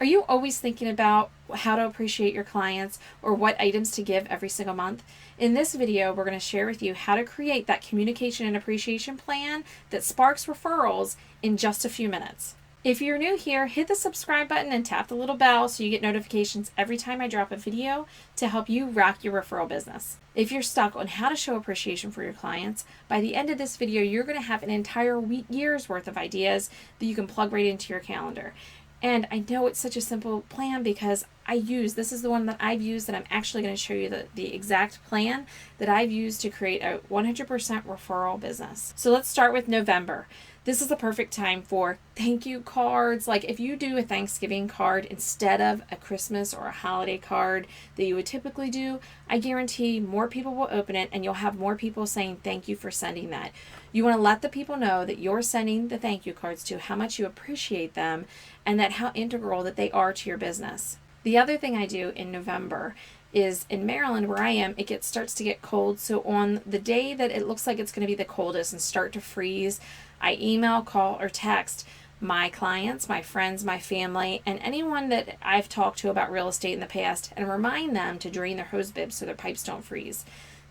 Are you always thinking about how to appreciate your clients or what items to give every single month? In this video, we're going to share with you how to create that communication and appreciation plan that sparks referrals in just a few minutes. If you're new here, hit the subscribe button and tap the little bell so you get notifications every time I drop a video to help you rock your referral business. If you're stuck on how to show appreciation for your clients, by the end of this video, you're going to have an entire year's worth of ideas that you can plug right into your calendar. And I know it's such a simple plan because this is the one that I've used, and I'm actually going to show you the exact plan that I've used to create a 100% referral business. So let's start with November. This is the perfect time for thank you cards. Like if you do a Thanksgiving card instead of a Christmas or a holiday card that you would typically do, I guarantee more people will open it and you'll have more people saying thank you for sending that. You want to let the people know that you're sending the thank you cards to, how much you appreciate them, and that how integral that they are to your business. The other thing I do in November is in Maryland where I am, it starts to get cold. So on the day that it looks like it's going to be the coldest and start to freeze, I email, call, or text my clients, my friends, my family, and anyone that I've talked to about real estate in the past and remind them to drain their hose bibs so their pipes don't freeze.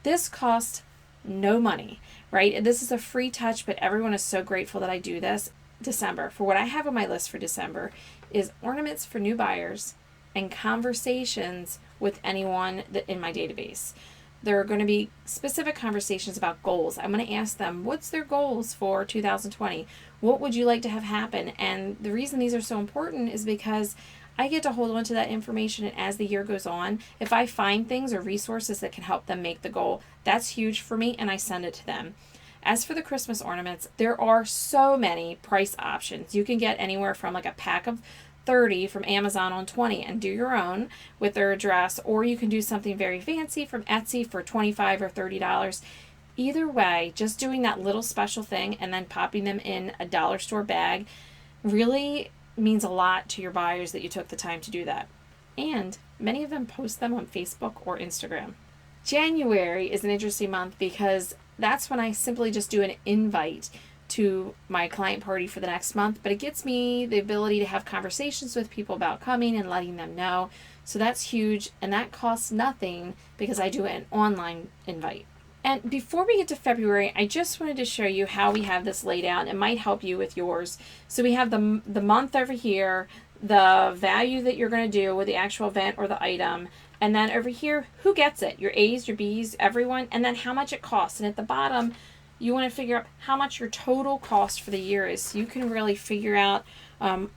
This costs no money, right? This is a free touch, but everyone is so grateful that I do this. December, for what I have on my list for December is ornaments for new buyers and conversations with anyone that in my database. There are going to be specific conversations about goals. I'm going to ask them, what's their goals for 2020? What would you like to have happen? And the reason these are so important is because I get to hold on to that information, and as the year goes on, if I find things or resources that can help them make the goal, that's huge for me, and I send it to them. As for the Christmas ornaments, there are so many price options. You can get anywhere from like a pack of 30 from Amazon on 20 and do your own with their address, or you can do something very fancy from Etsy for $25 or $30. Either way, just doing that little special thing and then popping them in a dollar store bag really means a lot to your buyers that you took the time to do that. And many of them post them on Facebook or Instagram. January is an interesting month because that's when I simply just do an invite to my client party for the next month, but it gets me the ability to have conversations with people about coming and letting them know. So that's huge, and that costs nothing because I do an online invite. And before we get to February, I just wanted to show you how we have this laid out. It might help you with yours. So we have the month over here, the value that you're going to do with the actual event or the item, and then over here, who gets it? Your A's, your B's, everyone, and then how much it costs. And at the bottom, you want to figure out how much your total cost for the year is so you can really figure out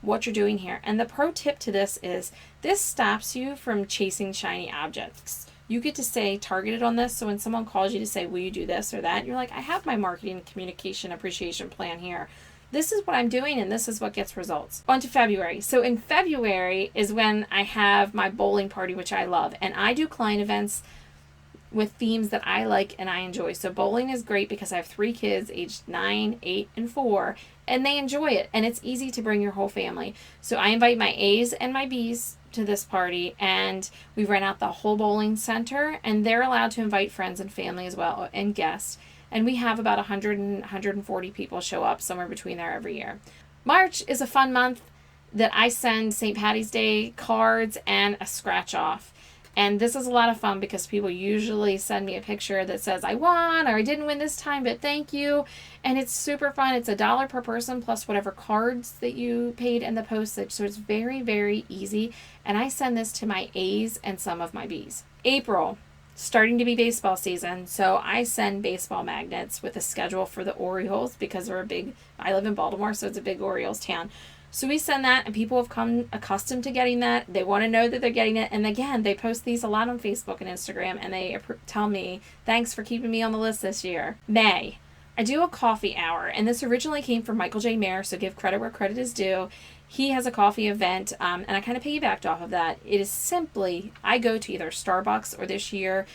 what you're doing here. And the pro tip to this is this stops you from chasing shiny objects. You get to say targeted on this, so when someone calls you to say, will you do this or that, you're like, I have my marketing, communication, appreciation plan here. This is what I'm doing, and this is what gets results. On to February. So in February is when I have my bowling party, which I love, and I do client events with themes that I like and I enjoy. So bowling is great because I have 3 kids aged 9, 8, and 4, and they enjoy it, and it's easy to bring your whole family. So I invite my A's and my B's to this party, and we rent out the whole bowling center, and they're allowed to invite friends and family as well and guests. And we have about 100 and 140 people show up, somewhere between there every year. March is a fun month that I send St. Patty's Day cards and a scratch off. And this is a lot of fun because people usually send me a picture that says, I won, or I didn't win this time, but thank you. And it's super fun. It's $1 per person plus whatever cards that you paid in the postage. So it's very, very easy. And I send this to my A's and some of my B's. April, starting to be baseball season. So I send baseball magnets with a schedule for the Orioles because I live in Baltimore, so it's a big Orioles town. So we send that, and people have come accustomed to getting that. They want to know that they're getting it. And again, they post these a lot on Facebook and Instagram, and they tell me, thanks for keeping me on the list this year. May, I do a coffee hour, and this originally came from Michael J. Mayer, so give credit where credit is due. He has a coffee event, and I kind of piggybacked off of that. It is simply, I go to either Starbucks or this year,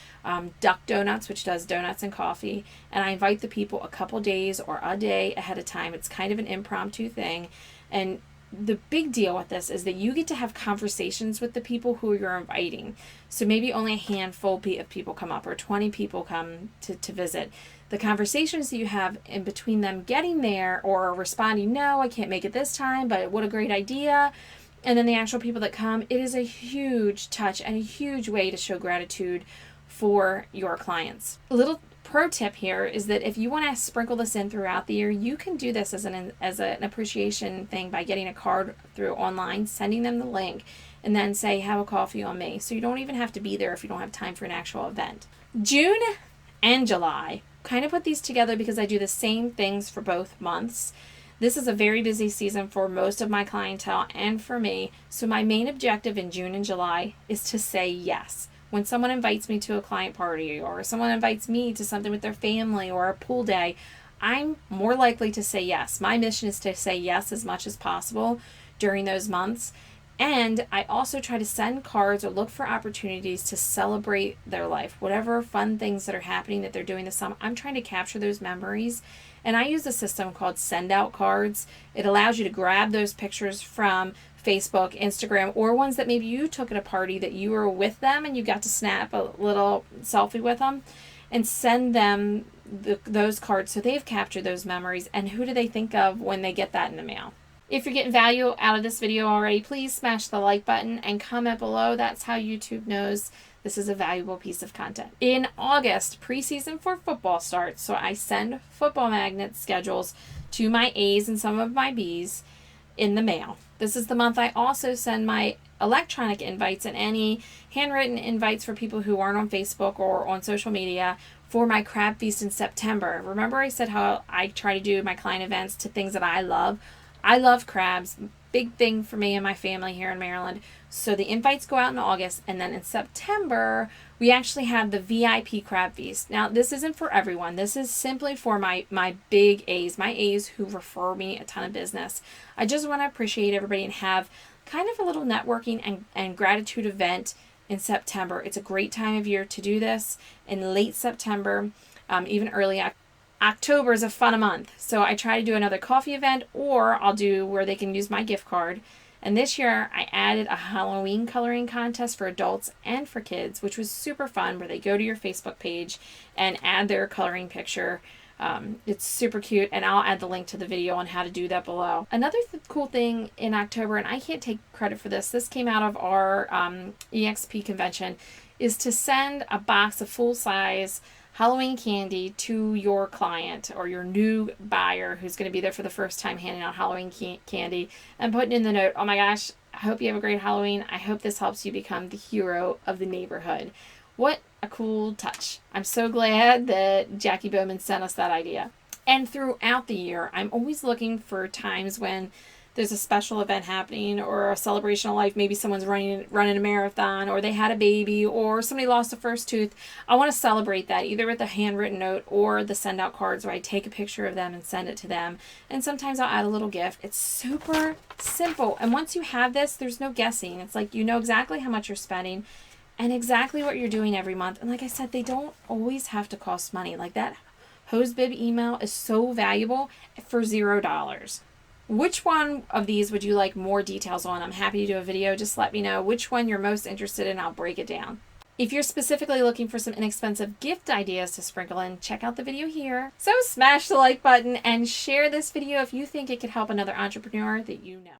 Duck Donuts, which does donuts and coffee, and I invite the people a couple days or a day ahead of time. It's kind of an impromptu thing, and the big deal with this is that you get to have conversations with the people who you're inviting. So maybe only a handful of people come up or 20 people come to visit. The conversations that you have in between them getting there or responding, no, I can't make it this time, but what a great idea. and then the actual people that come, it is a huge touch and a huge way to show gratitude for your clients. A little pro tip here is that if you want to sprinkle this in throughout the year, you can do this as an appreciation thing by getting a card through online, sending them the link, and then say, have a coffee on me. So you don't even have to be there if you don't have time for an actual event. June and July, kind of put these together because I do the same things for both months. This is a very busy season for most of my clientele and for me. So my main objective in June and July is to say yes. When someone invites me to a client party or someone invites me to something with their family or a pool day, I'm more likely to say yes. My mission is to say yes as much as possible during those months. And I also try to send cards or look for opportunities to celebrate their life. Whatever fun things that are happening that they're doing this summer, I'm trying to capture those memories. And I use a system called send out cards. It allows you to grab those pictures from Facebook, Instagram, or ones that maybe you took at a party that you were with them and you got to snap a little selfie with them and send them those cards so they've captured those memories. And who do they think of when they get that in the mail? If you're getting value out of this video already, please smash the like button and comment below. That's how YouTube knows this is a valuable piece of content. In August, preseason for football starts, so I send football magnet schedules to my A's and some of my B's in the mail. This is the month I also send my electronic invites and any handwritten invites for people who aren't on Facebook or on social media for my crab feast in September. Remember I said how I try to do my client events to things that I love? I love crabs, big thing for me and my family here in Maryland. So the invites go out in August, and then in September, we actually have the VIP crab feast. Now, this isn't for everyone. This is simply for my big A's, my A's who refer me a ton of business. I just want to appreciate everybody and have kind of a little networking and gratitude event in September. It's a great time of year to do this in late September, even early October is a fun month, so I try to do another coffee event, or I'll do where they can use my gift card. And this year I added a Halloween coloring contest for adults and for kids, which was super fun, where they go to your Facebook page and add their coloring picture. It's super cute, and I'll add the link to the video on how to do that below. Another cool thing in October, and I can't take credit for this came out of our EXP convention, is to send a box of full-size Halloween candy to your client or your new buyer who's going to be there for the first time, handing out Halloween candy and putting in the note, oh my gosh, I hope you have a great Halloween. I hope this helps you become the hero of the neighborhood. What a cool touch. I'm so glad that Jackie Bowman sent us that idea. And throughout the year, I'm always looking for times when there's a special event happening or a celebration of life. Maybe someone's running a marathon, or they had a baby, or somebody lost a first tooth. I want to celebrate that either with a handwritten note or the send out cards where I take a picture of them and send it to them. And sometimes I'll add a little gift. It's super simple. And once you have this, there's no guessing. It's like you know exactly how much you're spending and exactly what you're doing every month. And like I said, they don't always have to cost money. Like that hose bib email is so valuable for $0. Which one of these would you like more details on? I'm happy to do a video. Just let me know which one you're most interested in. I'll break it down. If you're specifically looking for some inexpensive gift ideas to sprinkle in, check out the video here. So smash the like button and share this video if you think it could help another entrepreneur that you know.